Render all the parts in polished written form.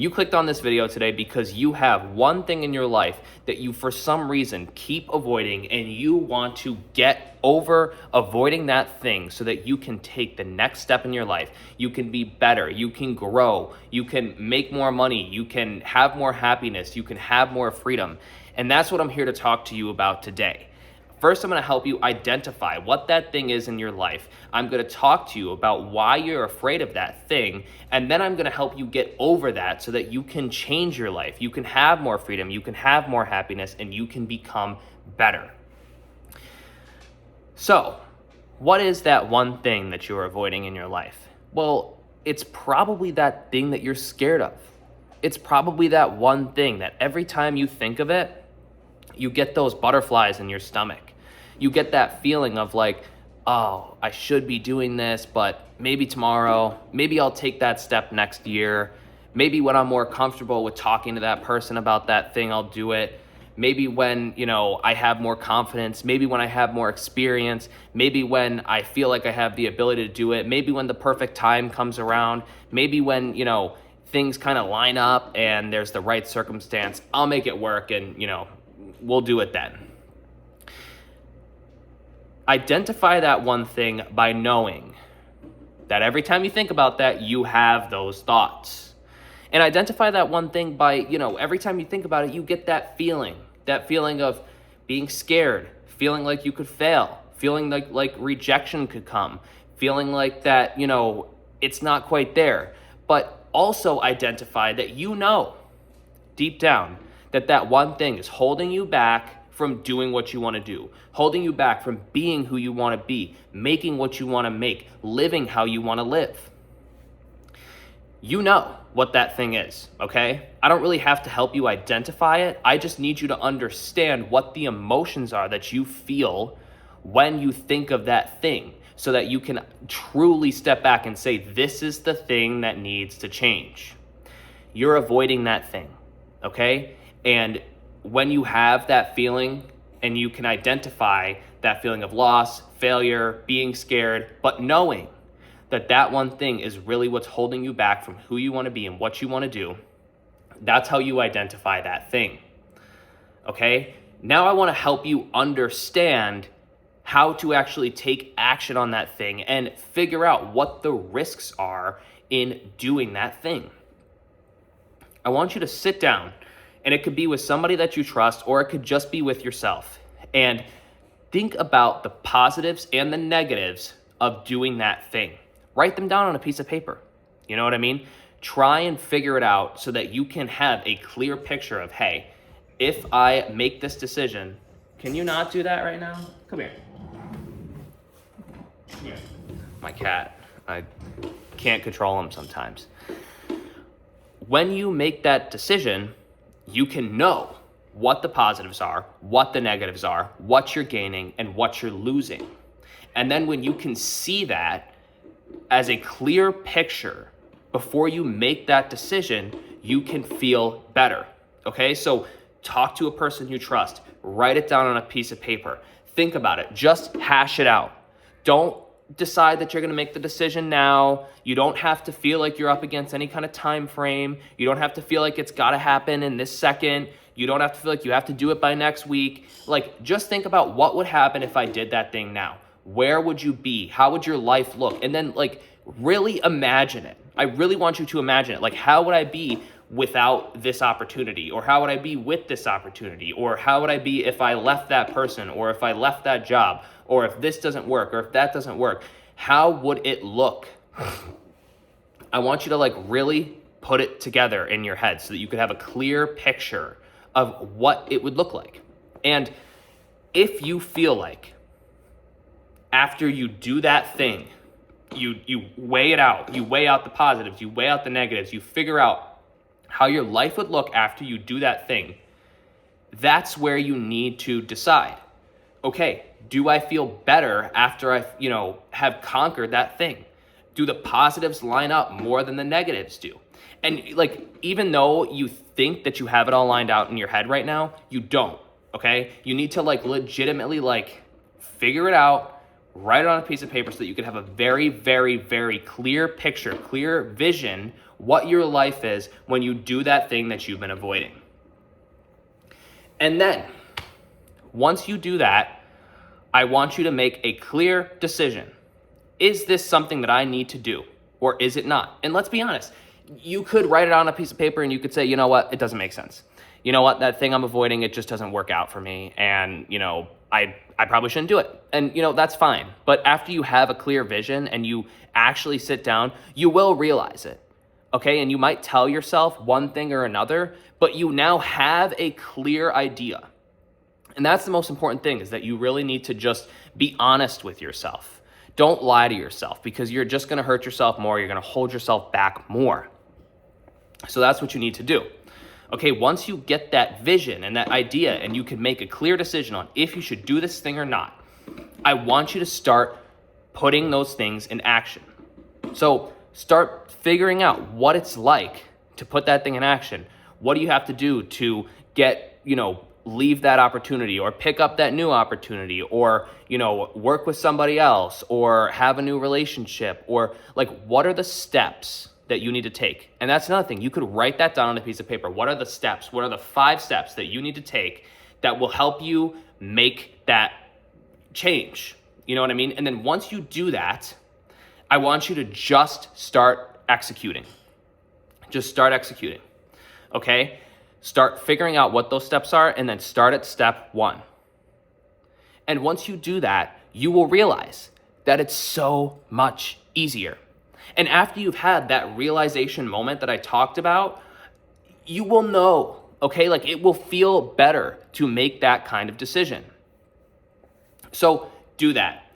You clicked on this video today because you have one thing in your life that you, for some reason, keep avoiding, and you want to get over avoiding that thing so that you can take the next step in your life. You can be better, you can grow, you can make more money, you can have more happiness, you can have more freedom. And that's what I'm here to talk to you about today. First, I'm going to help you identify what that thing is in your life. I'm going to talk to you about why you're afraid of that thing, and then I'm going to help you get over that so that you can change your life. You can have more freedom, you can have more happiness, and you can become better. So, what is that one thing that you're avoiding in your life? Well, it's probably that thing that you're scared of. It's probably that one thing that every time you think of it, you get those butterflies in your stomach. You get that feeling of like, oh, I should be doing this, but maybe tomorrow, maybe I'll take that step next year. Maybe when I'm more comfortable with talking to that person about that thing, I'll do it. Maybe when, I have more confidence, maybe when I have more experience, maybe when I feel like I have the ability to do it, maybe when the perfect time comes around, maybe when, things kind of line up and there's the right circumstance, I'll make it work and, we'll do it then. Identify that one thing by knowing that every time you think about that, you have those thoughts. And identify that one thing by, every time you think about it, you get that feeling of being scared, feeling like you could fail, feeling like rejection could come, feeling like that, it's not quite there. But also identify that deep down that one thing is holding you back from doing what you want to do, holding you back from being who you want to be, making what you want to make, living how you want to live. You know what that thing is, okay? I don't really have to help you identify it. I just need you to understand what the emotions are that you feel when you think of that thing so that you can truly step back and say, this is the thing that needs to change. You're avoiding that thing, okay? And when you have that feeling and you can identify that feeling of loss, failure, being scared, but knowing that one thing is really what's holding you back from who you want to be and what you want to do, that's how you identify that thing. Okay? Now I want to help you understand how to actually take action on that thing and figure out what the risks are in doing that thing. I want you to sit down, and it could be with somebody that you trust, or it could just be with yourself, and think about the positives and the negatives of doing that thing. Write them down on a piece of paper. You know what I mean? Try and figure it out so that you can have a clear picture of, hey, if I make this decision, can you not do that right now? Come here. Come here. My cat, I can't control him sometimes. When you make that decision, you can know what the positives are, what the negatives are, what you're gaining, and what you're losing. And then when you can see that as a clear picture before you make that decision, you can feel better. Okay, so talk to a person you trust, write it down on a piece of paper, think about it, just hash it out. Don't decide that you're going to make the decision now. You don't have to feel like you're up against any kind of time frame. You don't have to feel like it's got to happen in this second. You don't have to feel like you have to do it by next week. Like, just think about what would happen if I did that thing now. Where would you be? How would your life look? And then really imagine it. I really want you to imagine it. Like, how would I be without this opportunity? Or how would I be with this opportunity? Or how would I be if I left that person? Or if I left that job? Or if this doesn't work, or if that doesn't work, how would it look? I want you to really put it together in your head so that you could have a clear picture of what it would look like. And if you feel like after you do that thing, you weigh it out, you weigh out the positives, you weigh out the negatives, you figure out how your life would look after you do that thing, that's where you need to decide. Okay, do I feel better after I, have conquered that thing? Do the positives line up more than the negatives do? And even though you think that you have it all lined out in your head right now, you don't, okay? You need to legitimately figure it out, Write it on a piece of paper so that you can have a very, very, very clear picture, clear vision, what your life is when you do that thing that you've been avoiding. And then, once you do that, I want you to make a clear decision. Is this something that I need to do, or is it not? And let's be honest, you could write it on a piece of paper and you could say, you know what, it doesn't make sense. You know what, that thing I'm avoiding, it just doesn't work out for me. And, I probably shouldn't do it. And, that's fine. But after you have a clear vision and you actually sit down, you will realize it. Okay, and you might tell yourself one thing or another, but you now have a clear idea. And that's the most important thing, is that you really need to just be honest with yourself. Don't lie to yourself, because you're just gonna hurt yourself more. You're gonna hold yourself back more. So that's what you need to do. Okay, once you get that vision and that idea and you can make a clear decision on if you should do this thing or not, I want you to start putting those things in action. So start figuring out what it's like to put that thing in action. What do you have to do to get, leave that opportunity, or pick up that new opportunity, or, work with somebody else, or have a new relationship, or what are the steps that you need to take? And that's another thing. You could write that down on a piece of paper. What are the steps? What are the 5 steps that you need to take that will help you make that change? You know what I mean? And then once you do that, I want you to just start executing. Just start executing. Okay? Start figuring out what those steps are, and then start at step 1. And once you do that, you will realize that it's so much easier. And after you've had that realization moment that I talked about, you will know, okay? It will feel better to make that kind of decision. So do that.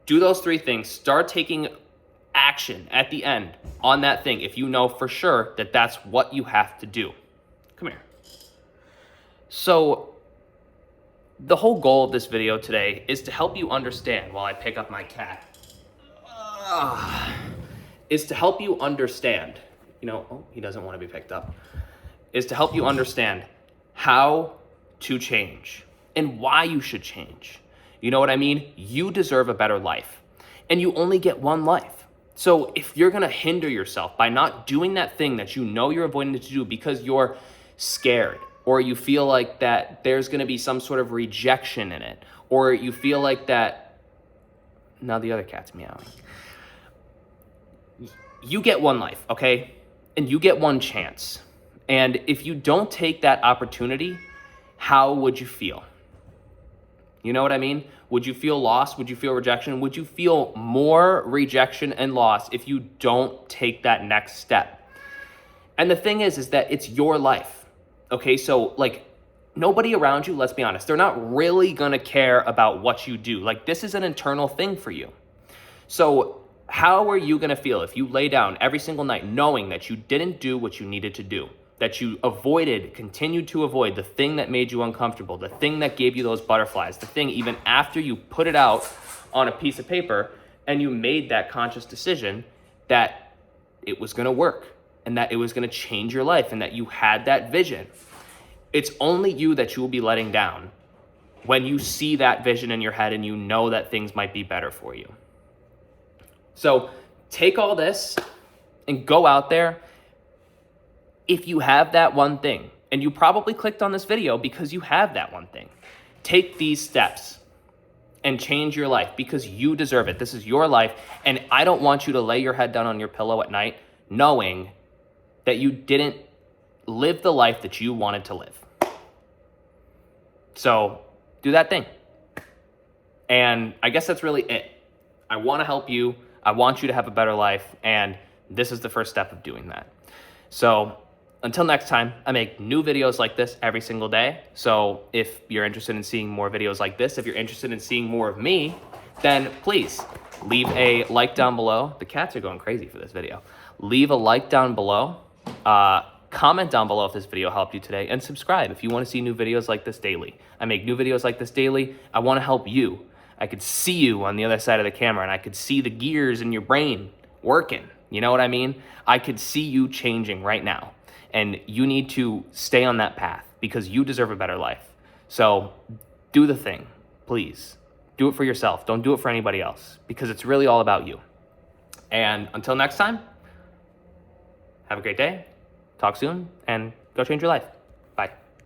Do those 3 things. Start taking action at the end on that thing if you know for sure that that's what you have to do. Come here. So the whole goal of this video today is to help you understand, while I pick up my cat, is to help you understand, he doesn't want to be picked up, is to help you understand how to change and why you should change. You know what I mean? You deserve a better life, and you only get one life. So if you're going to hinder yourself by not doing that thing that you know you're avoiding to do because you're scared, or you feel like that there's going to be some sort of rejection in it, or you feel like that, now the other cat's meowing. You get one life, okay? And you get one chance. And if you don't take that opportunity, how would you feel? You know what I mean? Would you feel lost? Would you feel rejection? Would you feel more rejection and loss if you don't take that next step? And the thing is that it's your life, okay? So nobody around you, let's be honest, they're not really gonna care about what you do. This is an internal thing for you. So how are you gonna feel if you lay down every single night knowing that you didn't do what you needed to do, that you continued to avoid the thing that made you uncomfortable, the thing that gave you those butterflies, the thing even after you put it out on a piece of paper and you made that conscious decision that it was gonna work and that it was gonna change your life and that you had that vision? It's only you that you will be letting down when you see that vision in your head and you know that things might be better for you. So take all this and go out there. If you have that one thing, and you probably clicked on this video because you have that one thing, take these steps and change your life, because you deserve it. This is your life, and I don't want you to lay your head down on your pillow at night knowing that you didn't live the life that you wanted to live. So do that thing. And I guess that's really it. I want to help you. I want you to have a better life, and this is the first step of doing that. So until next time, I make new videos like this every single day. So if you're interested in seeing more videos like this, if you're interested in seeing more of me, then please leave a like down below. The cats are going crazy for this video. Leave a like down below. Comment down below if this video helped you today, and subscribe if you want to see new videos like this daily. I make new videos like this daily. I want to help you. I could see you on the other side of the camera, and I could see the gears in your brain working. You know what I mean? I could see you changing right now, and you need to stay on that path because you deserve a better life. So do the thing, please. Do it for yourself. Don't do it for anybody else, because it's really all about you. And until next time, have a great day, talk soon, and go change your life.